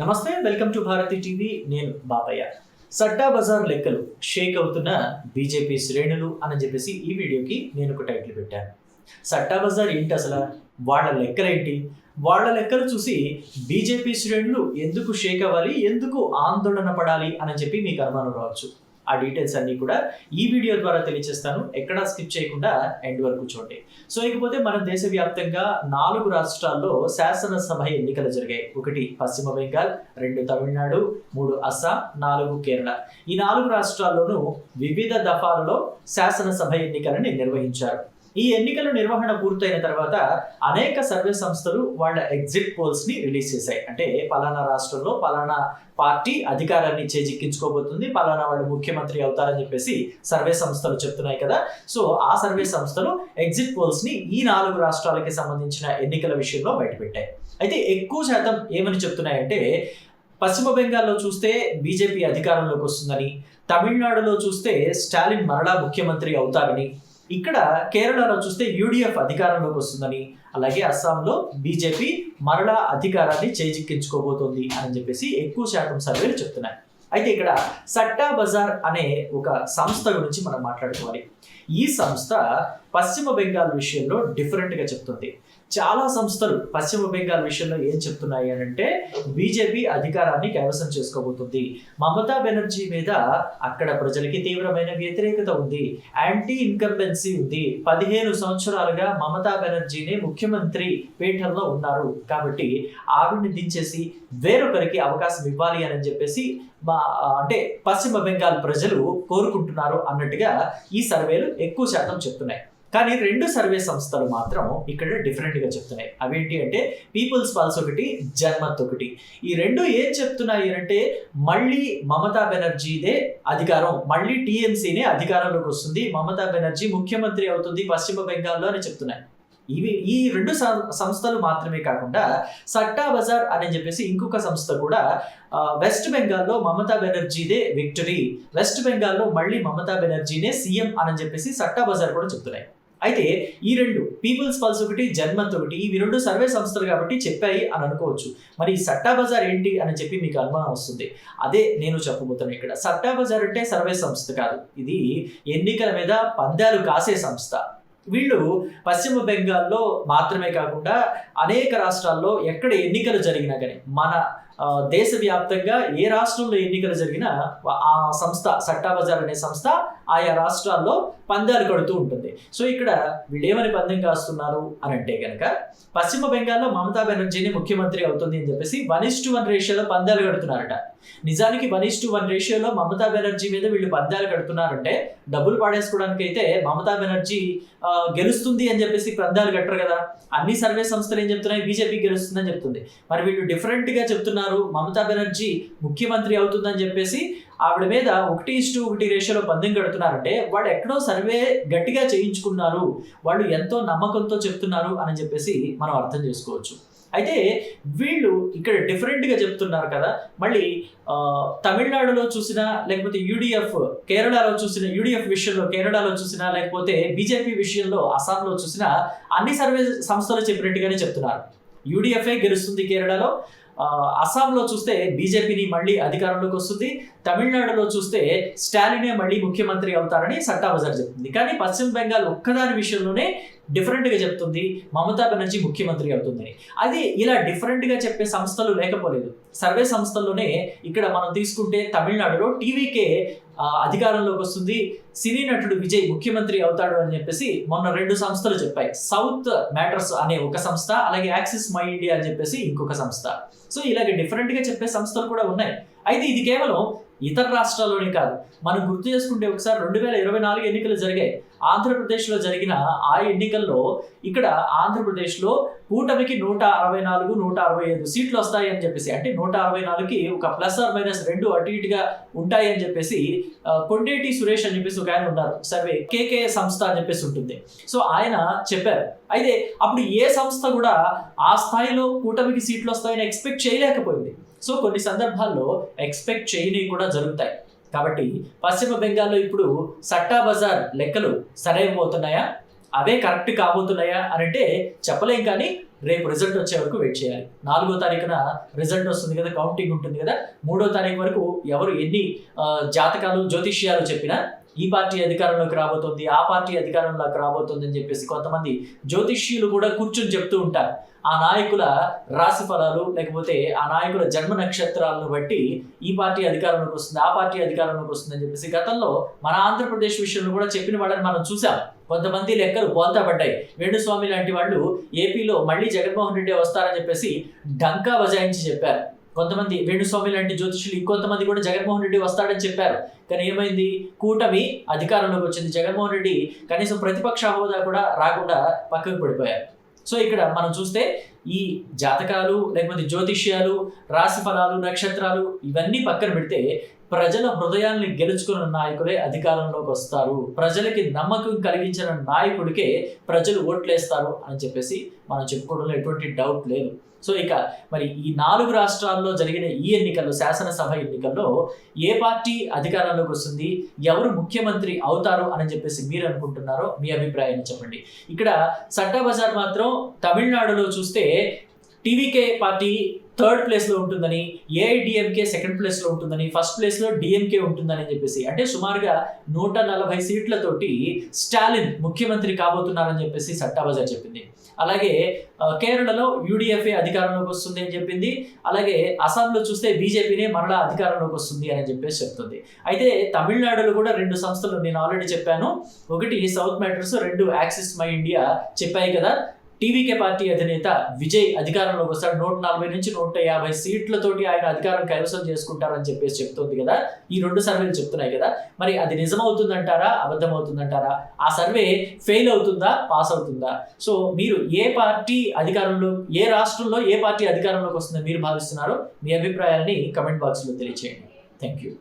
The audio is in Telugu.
నమస్తే, వెల్కమ్ టు భారతి టీవీ. నేను బాబయ్య. సట్టా బజార్ లెక్కలు షేక్ అవుతున్న బీజేపీ శ్రేణులు అని చెప్పేసి ఈ వీడియోకి నేను ఒక టైటిల్ పెట్టాను. సట్టా బజార్ ఏంటి అసలు, వాళ్ళ లెక్కలేంటి, వాళ్ళ లెక్కలు చూసి బీజేపీ శ్రేణులు ఎందుకు షేక్ అవ్వాలి, ఎందుకు ఆందోళన పడాలి అని చెప్పి మీకు అనుమానం రావచ్చు. ఆ డీటెయిల్స్ అన్ని కూడా ఈ వీడియో ద్వారా తెలియజేస్తాను. ఎక్కడా స్కిప్ చేయకుండా ఎండ్ వరకు చూడండి. సో ఇకపోతే మన దేశవ్యాప్తంగా 4 రాష్ట్రాల్లో శాసనసభ ఎన్నికలు జరిగాయి. 1 పశ్చిమ బెంగాల్, 2 తమిళనాడు, 3 అస్సాం, 4 కేరళ. ఈ 4 రాష్ట్రాల్లోనూ వివిధ దఫాలలో శాసనసభ ఎన్నికలను నిర్వహించారు. ఈ ఎన్నికల నిర్వహణ పూర్తయిన తర్వాత అనేక సర్వే సంస్థలు వాళ్ళ ఎగ్జిట్ పోల్స్ ని రిలీజ్ చేశాయి. అంటే పలానా రాష్ట్రంలో పలానా పార్టీ అధికారాన్ని చేజిక్కించుకోబోతుంది, పలానా వాళ్ళు ముఖ్యమంత్రి అవుతారని చెప్పేసి సర్వే సంస్థలు చెప్తున్నాయి కదా. సో ఆ సర్వే సంస్థలు ఎగ్జిట్ పోల్స్ ని ఈ 4 రాష్ట్రాలకి సంబంధించిన ఎన్నికల విషయంలో బయటపెట్టాయి. అయితే ఎక్కువ శాతం ఏమని చెప్తున్నాయంటే, పశ్చిమ బెంగాల్లో చూస్తే బీజేపీ అధికారంలోకి వస్తుందని, తమిళనాడులో చూస్తే స్టాలిన్ మరలా ముఖ్యమంత్రి అవుతారని, ఇక్కడ కేరళలో చూస్తే యూడిఎఫ్ అధికారంలోకి వస్తుందని, అలాగే అస్సాంలో బీజేపీ మరలా అధికారాన్ని చేజిక్కించుకోబోతోంది అని చెప్పేసి ఎక్కువ శాతం సర్వేలు చెప్తున్నాయి. అయితే ఇక్కడ సట్టా బజార్ అనే ఒక సంస్థ గురించి మనం మాట్లాడుకోవాలి. ఈ సంస్థ పశ్చిమ బెంగాల్ విషయంలో డిఫరెంట్గా చెప్తుంది. చాలా సంస్థలు పశ్చిమ బెంగాల్ విషయంలో ఏం చెప్తున్నాయి అని అంటే, బీజేపీ అధికారాన్ని కైవసం చేసుకోబోతుంది, మమతా బెనర్జీ మీద అక్కడ ప్రజలకి తీవ్రమైన వ్యతిరేకత ఉంది, యాంటీ ఇన్కంబెన్సీ ఉంది, 15 సంవత్సరాలుగా మమతా బెనర్జీనే ముఖ్యమంత్రి పీఠంలో ఉన్నారు, కాబట్టి ఆవిడ్ని దించేసి వేరొకరికి అవకాశం ఇవ్వాలి అని చెప్పేసి అంటే పశ్చిమ బెంగాల్ ప్రజలు కోరుకుంటున్నారు అన్నట్టుగా ఈ సర్వేలు ఎక్కువ శాతం చెప్తున్నాయి. కానీ 2 సర్వే సంస్థలు మాత్రం ఇక్కడ డిఫరెంట్గా చెప్తున్నాయి. అవేంటి అంటే పీపుల్స్ పల్స్ ఒకటి, జన్మత్ ఒకటి. ఈ 2 ఏం చెప్తున్నాయి అంటే, మళ్ళీ మమతా బెనర్జీదే అధికారం, మళ్ళీ టీఎంసీనే అధికారంలోకి వస్తుంది, మమతా బెనర్జీ ముఖ్యమంత్రి అవుతుంది పశ్చిమ బెంగాల్లో అని చెప్తున్నాయి. ఈ 2 సంస్థలు మాత్రమే కాకుండా సట్టా బజార్ అని చెప్పేసి ఇంకొక సంస్థ కూడా వెస్ట్ బెంగాల్లో మమతా బెనర్జీదే విక్టరీ, వెస్ట్ బెంగాల్లో మళ్ళీ మమతా బెనర్జీనే సీఎం అని చెప్పేసి సట్టా బజార్ కూడా చెప్తున్నాయి. అయితే ఈ 2 పీపుల్స్ పల్స్ ఒకటి, జన్మత్ ఒకటి, ఇవి 2 సర్వే సంస్థలు కాబట్టి చెప్పాయి అని అనుకోవచ్చు. మరి ఈ సట్టా బజార్ ఏంటి అని చెప్పి మీకు అనుమానం వస్తుంది. అదే నేను చెప్పబోతున్నాను. ఇక్కడ సట్టా బజార్ అంటే సర్వే సంస్థ కాదు, ఇది ఎన్నికల మీద పందాలు కాసే సంస్థ. వీళ్ళు పశ్చిమ బెంగాల్లో మాత్రమే కాకుండా అనేక రాష్ట్రాల్లో ఎక్కడ ఎన్నికలు జరిగినా కానీ, మన దేశవ్యాప్తంగా ఏ రాష్ట్రంలో ఎన్నికలు జరిగినా ఆ సంస్థ సట్టా బజార్ అనే సంస్థ ఆయా రాష్ట్రాల్లో పందాలు కడుతూ ఉంటుంది. సో ఇక్కడ వీళ్ళు ఏమని పందెం కాస్తున్నారు అని అంటే కనుక, పశ్చిమ బెంగాల్లో మమతా బెనర్జీని ముఖ్యమంత్రి అవుతుంది అని చెప్పేసి 1:1 రేషియోలో పందాలు కడుతున్నారట. నిజానికి 1:1 రేషియోలో మమతా బెనర్జీ మీద వీళ్ళు పందాలు కడుతున్నారంటే, డబ్బులు పాడేసుకోవడానికి అయితే మమతా బెనర్జీ గెలుస్తుంది అని చెప్పేసి పందాలు కట్టరు కదా. అన్ని సర్వే సంస్థలు ఏం చెప్తున్నాయి, బీజేపీ గెలుస్తుందని చెప్తుంది. మరి వీళ్ళు డిఫరెంట్గా చెప్తున్నారు, మమతా బెనర్జీ ముఖ్యమంత్రి అవుతుందని చెప్పేసి ఆవిడ మీద 1:1 రేషియోలో పందెం కడుతున్నారంటే, వాళ్ళు ఎక్కడో సర్వే గట్టిగా చేయించుకున్నారు, వాళ్ళు ఎంతో నమ్మకంతో చెప్తున్నారు అని చెప్పేసి మనం అర్థం చేసుకోవచ్చు. అయితే వీళ్ళు ఇక్కడ డిఫరెంట్గా చెప్తున్నారు కదా. మళ్ళీ తమిళనాడులో చూసినా, లేకపోతే యూడిఎఫ్ కేరళలో చూసినా, యూడిఎఫ్ విషయంలో కేరళలో చూసినా, లేకపోతే బీజేపీ విషయంలో అస్సాంలో చూసినా, అన్ని సర్వే సంస్థలు చెప్పినట్టుగానే చెప్తున్నారు. యూడిఎఫ్ఏ గెలుస్తుంది కేరళలో, అస్సాంలో చూస్తే బీజేపీని మళ్ళీ అధికారంలోకి వస్తుంది, తమిళనాడులో చూస్తే స్టాలినే మళ్ళీ ముఖ్యమంత్రి అవుతారని సట్టా బజార్ చెప్తుంది. కానీ పశ్చిమ బెంగాల్ ఒక్కదాని విషయంలోనే డిఫరెంట్గా చెప్తుంది, మమతా బెనర్జీ ముఖ్యమంత్రి అవుతుందని. అది ఇలా డిఫరెంట్గా చెప్పే సంస్థలు లేకపోలేదు. సర్వే సంస్థల్లోనే ఇక్కడ మనం తీసుకుంటే తమిళనాడులో టీవీకే అధికారంలోకి వస్తుంది, సినీ నటుడు విజయ్ ముఖ్యమంత్రి అవుతాడు అని చెప్పేసి మొన్న 2 సంస్థలు చెప్పాయి. సౌత్ మ్యాటర్స్ అనే ఒక సంస్థ, అలాగే యాక్సిస్ మై ఇండియా అని చెప్పేసి ఇంకొక సంస్థ. సో ఇలాగే డిఫరెంట్గా చెప్పే సంస్థలు కూడా ఉన్నాయి. అయితే ఇది కేవలం ఇతర రాష్ట్రాల్లోనే కాదు. మనం గుర్తు చేసుకుంటే ఒకసారి 2024 ఎన్నికలు జరిగాయి. ఆంధ్రప్రదేశ్లో జరిగిన ఆ ఎన్నికల్లో ఇక్కడ ఆంధ్రప్రదేశ్లో కూటమికి 164, 165 సీట్లు వస్తాయి అని చెప్పేసి, అంటే 164కి ఒక +/- 2 అటు ఇటుగా ఉంటాయి అని చెప్పేసి కొండేటి సురేష్ అని చెప్పేసి ఒక ఆయన ఉన్నారు, సర్వే కేకే సంస్థ అని చెప్పేసి ఉంటుంది. సో ఆయన చెప్పారు. అయితే అప్పుడు ఏ సంస్థ కూడా ఆ స్థాయిలో కూటమికి సీట్లు వస్తాయని ఎక్స్పెక్ట్ చేయలేకపోయింది. సో కొన్ని సందర్భాల్లో ఎక్స్పెక్ట్ చేయని కూడా జరుగుతాయి. కాబట్టి పశ్చిమ బెంగాల్లో ఇప్పుడు సట్టా బజార్ లెక్కలు సరైపోతున్నాయా, అవే కరెక్ట్ కాబోతున్నాయా అని అంటే చెప్పలేం. కానీ రేపు రిజల్ట్ వచ్చే వరకు వెయిట్ చేయాలి. 4వ తారీఖున రిజల్ట్ వస్తుంది కదా, కౌంటింగ్ ఉంటుంది కదా. 3వ తారీఖు వరకు ఎవరు ఎన్ని జాతకాలు జ్యోతిష్యాలు చెప్పినా ఈ పార్టీ అధికారంలోకి రాబోతుంది, ఆ పార్టీ అధికారంలోకి రాబోతుంది అని చెప్పేసి కొంతమంది జ్యోతిష్యులు కూడా కూర్చొని చెప్తూ ఉంటారు. ఆ నాయకుల రాశి ఫలాలు లేకపోతే ఆ నాయకుల జన్మ నక్షత్రాలను బట్టి ఈ పార్టీ అధికారంలోకి వస్తుంది, ఆ పార్టీ అధికారంలోకి వస్తుంది అని చెప్పేసి గతంలో మన ఆంధ్రప్రదేశ్ విషయంలో కూడా చెప్పిన వాళ్ళని మనం చూసాం. కొంతమంది లెక్కలు బోల్తా పడ్డాయి. వేణుస్వామి లాంటి వాళ్ళు ఏపీలో మళ్ళీ జగన్మోహన్ రెడ్డి వస్తారని చెప్పేసి డంకా బజాయించి చెప్పారు. కొంతమంది వేణుస్వామి లాంటి జ్యోతిషులు ఇంకొంతమంది కూడా జగన్మోహన్ రెడ్డి వస్తాడని చెప్పారు. కానీ ఏమైంది? కూటమి అధికారంలోకి వచ్చింది. జగన్మోహన్ రెడ్డి కనీసం ప్రతిపక్ష హోదా కూడా రాకుండా పక్కకు పడిపోయారు. సో ఇక్కడ మనం చూస్తే ఈ జాతకాలు లేకపోతే జ్యోతిష్యాలు, రాశి ఫలాలు, నక్షత్రాలు ఇవన్నీ పక్కన పెడితే ప్రజల హృదయాల్ని గెలుచుకున్న నాయకులే అధికారంలోకి వస్తారు, ప్రజలకి నమ్మకం కలిగించిన నాయకుడికే ప్రజలు ఓట్లేస్తారు అని చెప్పేసి మనం చెప్పుకోవడంలో ఎటువంటి డౌట్ లేదు. సో ఇక మరి ఈ 4 రాష్ట్రాల్లో జరిగిన ఈ ఎన్నికల్లో, శాసనసభ ఎన్నికల్లో ఏ పార్టీ అధికారంలోకి వస్తుంది, ఎవరు ముఖ్యమంత్రి అవుతారు అని చెప్పేసి మీరు అనుకుంటున్నారో మీ అభిప్రాయాన్ని చెప్పండి. ఇక్కడ సట్టా బజార్ మాత్రం తమిళనాడులో చూస్తే టీవీకే పార్టీ 3rd ప్లేస్లో ఉంటుందని, ఏఐడిఎంకే 2nd ప్లేస్లో ఉంటుందని, 1st ప్లేస్లో డిఎంకే ఉంటుందని చెప్పేసి, అంటే సుమారుగా 140 సీట్లతోటి స్టాలిన్ ముఖ్యమంత్రి కాబోతున్నారని చెప్పేసి సట్టా బజార్ చెప్పింది. అలాగే కేరళలో యూడిఎఫ్ఏ అధికారంలోకి వస్తుంది అని చెప్పింది. అలాగే అస్సాంలో చూస్తే బీజేపీనే మరలా అధికారంలోకి వస్తుంది అని చెప్పేసి చెప్తుంది. అయితే తమిళనాడులో కూడా 2 సంస్థలు నేను ఆల్రెడీ చెప్పాను. ఒకటి south matters, 2 axis my India చెప్పాయి కదా. టీవీకే పార్టీ అధినేత విజయ్ అధికారంలోకి వస్తాడు. 140 నుంచి 150 సీట్లతోటి ఆయన అధికారం కైవసం చేసుకుంటారని చెప్పేసి చెప్తుంది కదా. ఈ 2 సర్వేలు చెప్తున్నాయి కదా. మరి అది నిజమవుతుందంటారా, అబద్ధమవుతుందంటారా? ఆ సర్వే ఫెయిల్ అవుతుందా, పాస్ అవుతుందా? సో మీరు ఏ పార్టీ అధికారంలో, ఏ రాష్ట్రంలో ఏ పార్టీ అధికారంలోకి వస్తుందని మీరు భావిస్తున్నారో మీ అభిప్రాయాన్ని కమెంట్ బాక్స్లో తెలియచేయండి. Thank you.